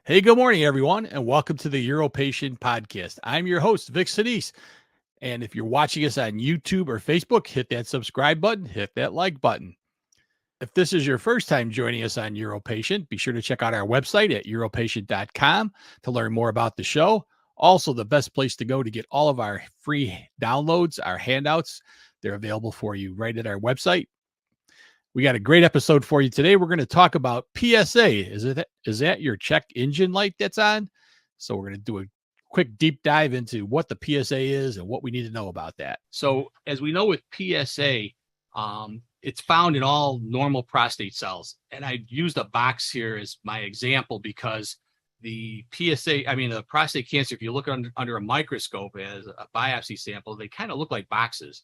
Hey, good morning, everyone, and welcome to the UroPatient podcast. I'm your host, Vic Sinise. And if you're watching us on YouTube or Facebook, hit that subscribe button, hit that like button. If this is your first time joining us on UroPatient, be sure to check out our website at uropatient.com to learn more about the show. Also, the best place to go to get all of our free downloads, our handouts, they're available for you right at our website. We got a great episode for you today. We're going to talk about PSA. Is that your check engine light that's on? So we're going to do a quick deep dive into what the PSA is and what we need to know about that. So as we know with PSA, it's found in all normal prostate cells. And I used a box here as my example because the the prostate cancer, if you look under a microscope as a biopsy sample, they kind of look like boxes.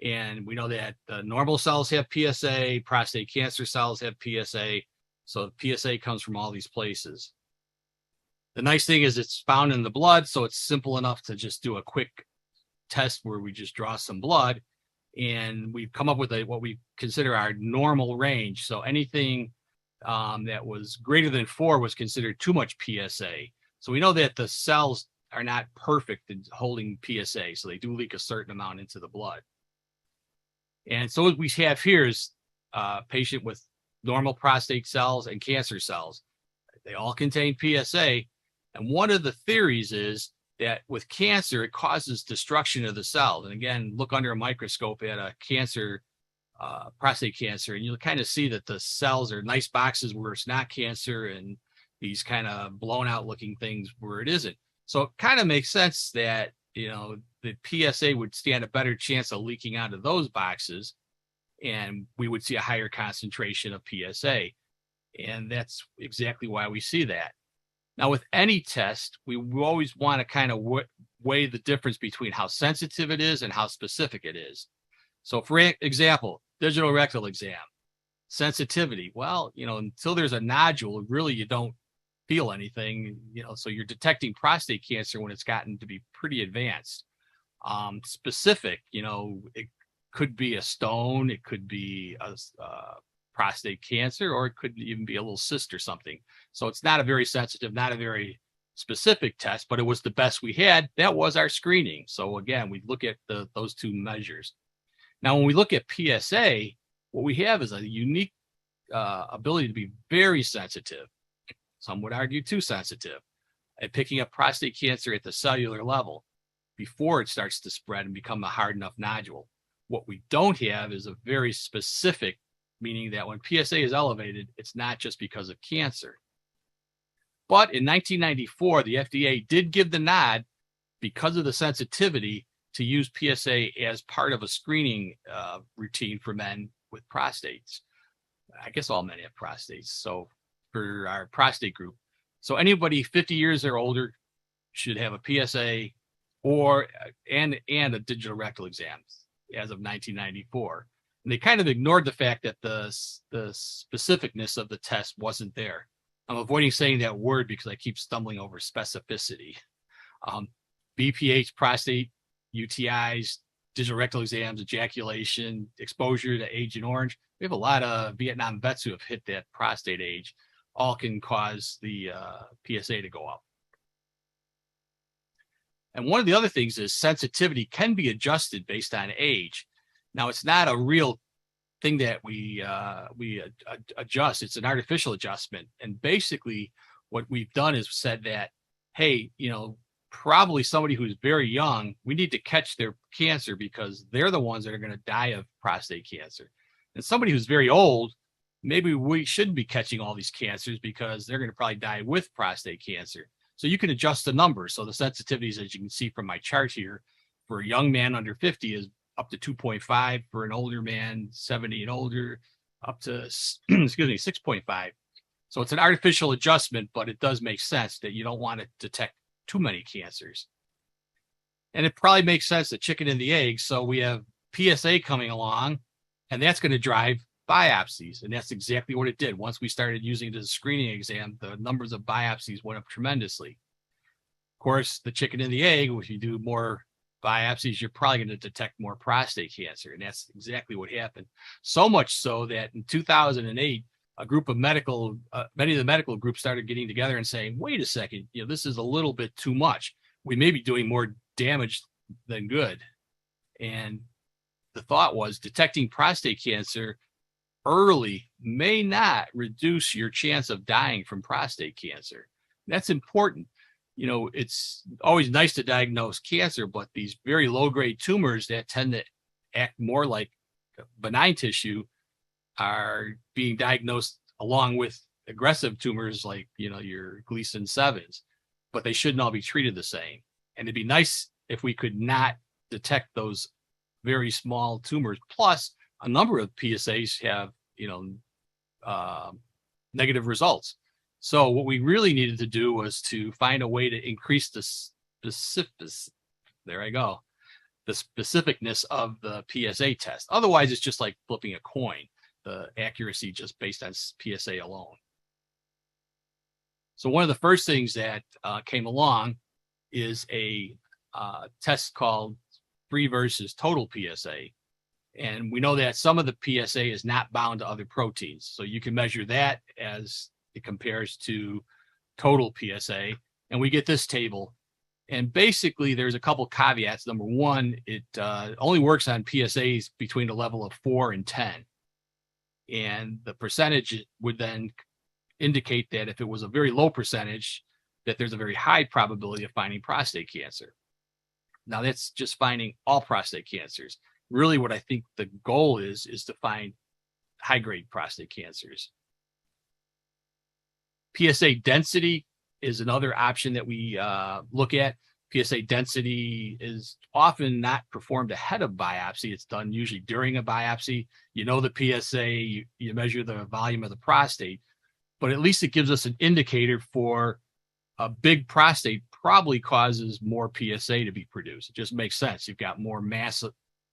And we know that normal cells have PSA, prostate cancer cells have PSA. So the PSA comes from all these places. The nice thing is it's found in the blood, so it's simple enough to just do a quick test where we just draw some blood, and we've come up with what we consider our normal range. So anything that was greater than 4 was considered too much PSA. So we know that the cells are not perfect in holding PSA, so they do leak a certain amount into the blood. And so what we have here is a patient with normal prostate cells and cancer cells. They all contain PSA. And one of the theories is that with cancer, it causes destruction of the cells. And again, look under a microscope at a cancer, prostate cancer, and you'll kind of see that the cells are nice boxes where it's not cancer and these kind of blown out looking things where it isn't. So it kind of makes sense that, the PSA would stand a better chance of leaking out of those boxes, and we would see a higher concentration of PSA. And that's exactly why we see that. Now, with any test, we always want to kind of weigh the difference between how sensitive it is and how specific it is. So, for example, digital rectal exam, sensitivity. Well, until there's a nodule, really you don't feel anything, so you're detecting prostate cancer when it's gotten to be pretty advanced. Specific, it could be a stone, it could be a prostate cancer, or it could even be a little cyst or something. So it's not a very sensitive, not a very specific test, but it was the best we had. That was our screening. So again, we look at those two measures. Now, when we look at PSA, what we have is a unique ability to be very sensitive. Some would argue too sensitive at picking up prostate cancer at the cellular level before it starts to spread and become a hard enough nodule. What we don't have is a very specific, meaning that when PSA is elevated, it's not just because of cancer. But in 1994, the FDA did give the nod because of the sensitivity to use PSA as part of a screening routine for men with prostates. I guess all men have prostates. So for our prostate group. So anybody 50 years or older should have a PSA and a digital rectal exam as of 1994. And they kind of ignored the fact that the specificness of the test wasn't there. I'm avoiding saying that word because I keep stumbling over specificity. BPH, prostate, UTIs, digital rectal exams, ejaculation, exposure to Agent Orange. We have a lot of Vietnam vets who have hit that prostate age. All can cause the PSA to go up. And one of the other things is sensitivity can be adjusted based on age. Now, it's not a real thing that we adjust. It's an artificial adjustment. And basically what we've done is said that, hey, probably somebody who's very young, we need to catch their cancer because they're the ones that are going to die of prostate cancer. And somebody who's very old, maybe we shouldn't be catching all these cancers because they're going to probably die with prostate cancer. So you can adjust the numbers. So the sensitivities, as you can see from my chart here, for a young man under 50 is up to 2.5. For an older man, 70 and older, up to, 6.5. So it's an artificial adjustment, but it does make sense that you don't want to detect too many cancers. And it probably makes sense, the chicken and the egg. So we have PSA coming along, and that's going to drive biopsies. And that's exactly what it did. Once we started using it as a screening exam, the numbers of biopsies went up tremendously. Of course, the chicken and the egg, if you do more biopsies, you're probably going to detect more prostate cancer. And that's exactly what happened. So much so that in 2008, a group of many of the medical groups started getting together and saying, wait a second, this is a little bit too much. We may be doing more damage than good. And the thought was detecting prostate cancer early may not reduce your chance of dying from prostate cancer. That's important. It's always nice to diagnose cancer, but these very low-grade tumors that tend to act more like benign tissue are being diagnosed along with aggressive tumors like, your Gleason 7s, but they shouldn't all be treated the same. And it'd be nice if we could not detect those very small tumors. Plus, a number of PSAs have, negative results. So what we really needed to do was to find a way to increase the the specificness of the PSA test. Otherwise, it's just like flipping a coin, the accuracy just based on PSA alone. So one of the first things that came along is a test called free versus total PSA. And we know that some of the PSA is not bound to other proteins. So you can measure that as it compares to total PSA. And we get this table. And basically, there's a couple caveats. Number one, it only works on PSAs between a level of 4 and 10. And the percentage would then indicate that if it was a very low percentage, that there's a very high probability of finding prostate cancer. Now, that's just finding all prostate cancers. Really, what I think the goal is to find high-grade prostate cancers. PSA density is another option that we look at. PSA density is often not performed ahead of biopsy. It's done usually during a biopsy. The PSA, you measure the volume of the prostate, but at least it gives us an indicator for a big prostate probably causes more PSA to be produced. It just makes sense. You've got more mass,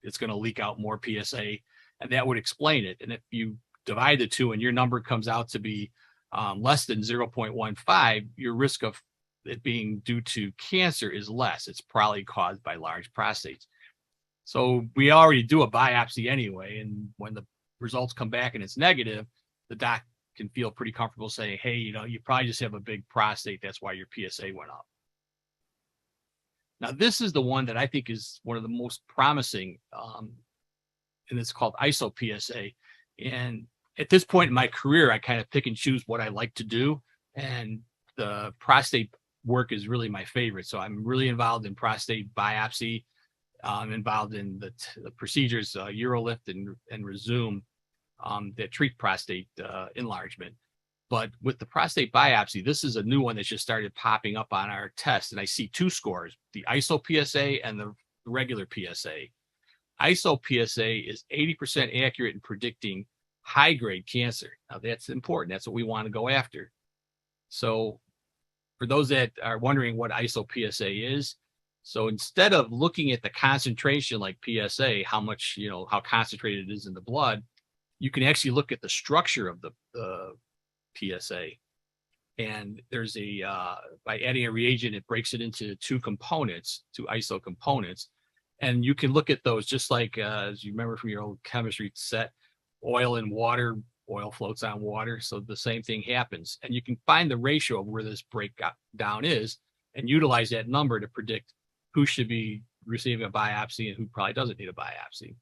it's going to leak out more PSA, and that would explain it. And if you divide the two and your number comes out to be less than 0.15, your risk of it being due to cancer is less. It's probably caused by large prostates. So we already do a biopsy anyway, and when the results come back and it's negative, the doc can feel pretty comfortable saying, hey, you probably just have a big prostate. That's why your PSA went up. Now, this is the one that I think is one of the most promising, and it's called ISO-PSA. And at this point in my career, I kind of pick and choose what I like to do, and the prostate work is really my favorite. So I'm really involved in prostate biopsy. I'm involved in the procedures, UroLift and Resume that treat prostate enlargement. But with the prostate biopsy, this is a new one that just started popping up on our test. And I see two scores, the ISO-PSA and the regular PSA. ISO-PSA is 80% accurate in predicting high-grade cancer. Now, that's important. That's what we want to go after. So for those that are wondering what ISO-PSA is, so instead of looking at the concentration like PSA, how much, how concentrated it is in the blood, you can actually look at the structure of the PSA. And there's by adding a reagent, it breaks it into two ISO components. And you can look at those just like, as you remember from your old chemistry set, oil and water, oil floats on water. So the same thing happens. And you can find the ratio of where this breakdown is and utilize that number to predict who should be receiving a biopsy and who probably doesn't need a biopsy.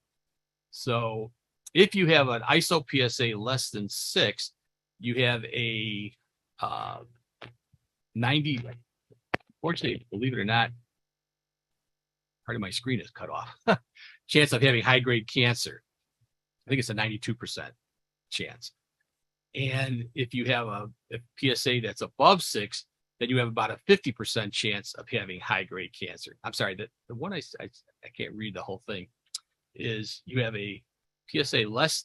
So if you have an ISO-PSA less than 6, you have a 90, unfortunately, believe it or not, part of my screen is cut off, chance of having high-grade cancer. I think it's a 92% chance. And if you have a PSA that's above 6, then you have about a 50% chance of having high-grade cancer. I'm sorry, the one I can't read the whole thing, is you have a ISO-PSA less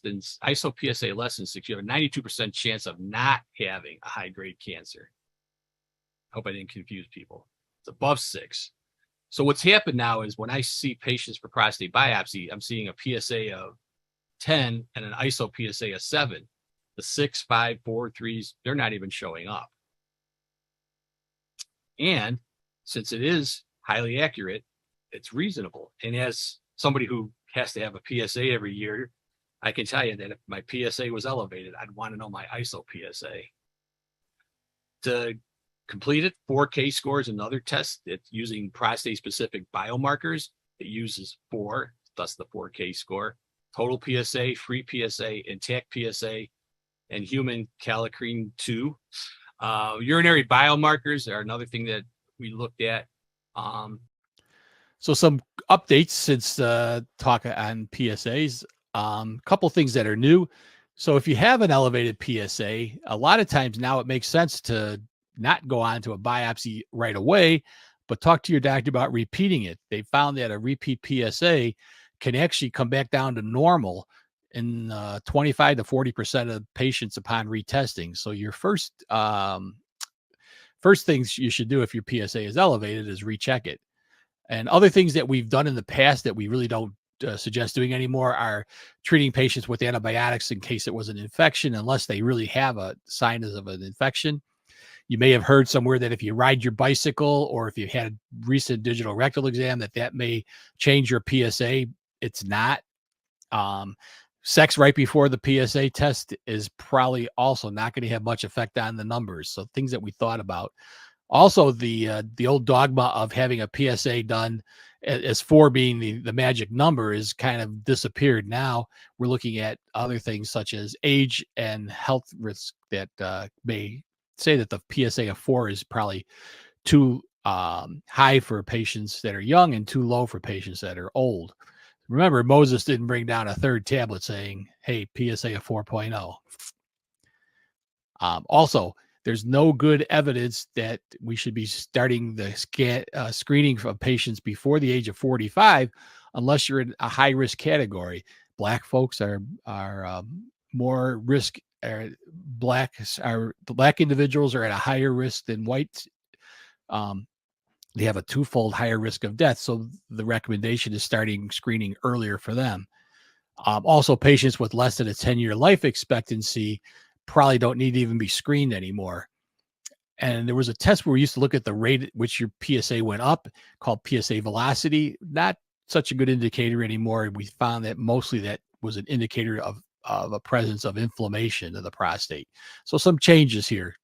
than 6, you have a 92% chance of not having a high-grade cancer. I hope I didn't confuse people. It's above 6. So what's happened now is when I see patients for prostate biopsy, I'm seeing a PSA of 10 and an ISO-PSA of 7. The 6, 5, 4, 3s, they're not even showing up. And since it is highly accurate, it's reasonable. And as somebody who has to have a PSA every year, I can tell you that if my PSA was elevated, I'd want to know my ISO PSA. To complete it, 4K score is another test. It's using prostate-specific biomarkers. It uses 4, thus the 4K score. Total PSA, free PSA, intact PSA, and human kallikrein 2. Urinary biomarkers are another thing that we looked at. So some updates since talk on PSAs. Couple things that are new. So if you have an elevated PSA, a lot of times now it makes sense to not go on to a biopsy right away, but talk to your doctor about repeating it. They found that a repeat PSA can actually come back down to normal in 25 to 40% of patients upon retesting. So your first things you should do if your PSA is elevated is recheck it. And other things that we've done in the past that we really don't suggest doing anymore are treating patients with antibiotics in case it was an infection, unless they really have a sign of an infection. You may have heard somewhere that if you ride your bicycle or if you had a recent digital rectal exam, that may change your PSA. It's not. Sex right before the PSA test is probably also not going to have much effect on the numbers. So things that we thought about. Also, the old dogma of having a PSA done as 4 being the magic number is kind of disappeared. Now we're looking at other things such as age and health risks that may say that the PSA of 4 is probably too high for patients that are young and too low for patients that are old. Remember, Moses didn't bring down a third tablet saying, hey, PSA of 4.0. Also, there's no good evidence that we should be starting the screening of patients before the age of 45 unless you're in a high risk category. Black folks are more risk. Black individuals are at a higher risk than whites. They have a twofold higher risk of death. So the recommendation is starting screening earlier for them. Also, patients with less than a 10-year life expectancy probably don't need to even be screened anymore. And there was a test where we used to look at the rate at which your PSA went up called PSA velocity. Not such a good indicator anymore. We found that mostly that was an indicator of a presence of inflammation of the prostate. So some changes here.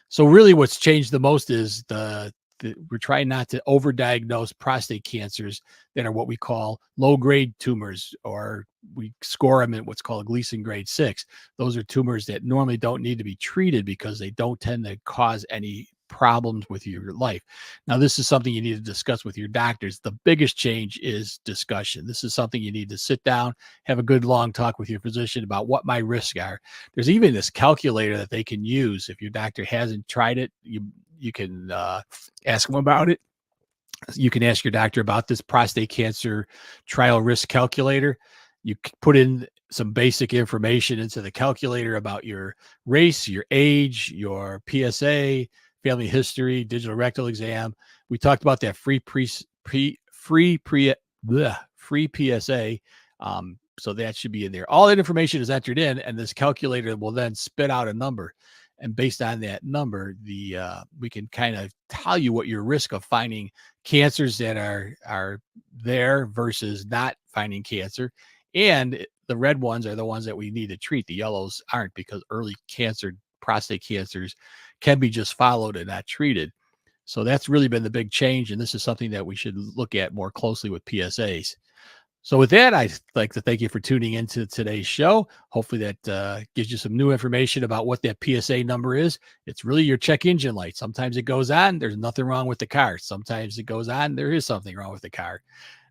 So really what's changed the most is we're trying not to overdiagnose prostate cancers that are what we call low-grade tumors, or we score them at what's called Gleason grade 6. Those are tumors that normally don't need to be treated because they don't tend to cause any problems with your life. Now, this is something you need to discuss with your doctors. The biggest change is discussion. This is something you need to sit down, have a good long talk with your physician about what my risks are. There's even this calculator that they can use. If your doctor hasn't tried it, you can ask them about it. You can ask your doctor about this prostate cancer trial risk calculator. You put in some basic information into the calculator about your race, your age, your PSA, family history, digital rectal exam. We talked about that free PSA. So that should be in there. All that information is entered in, and this calculator will then spit out a number. And based on that number, we can kind of tell you what your risk of finding cancers that are there versus not finding cancer. And the red ones are the ones that we need to treat. The yellows aren't, because early cancer, prostate cancers, can be just followed and not treated. So that's really been the big change. And this is something that we should look at more closely with PSAs. So with that, I'd like to thank you for tuning into today's show. Hopefully that gives you some new information about what that PSA number is. It's really your check engine light. Sometimes it goes on, there's nothing wrong with the car. Sometimes it goes on, there is something wrong with the car.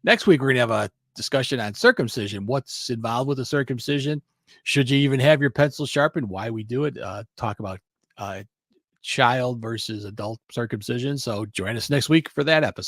Next week, we're going to have a discussion on circumcision. What's involved with the circumcision? Should you even have your pencil sharpened? Why we do it? Talk about child versus adult circumcision. So join us next week for that episode.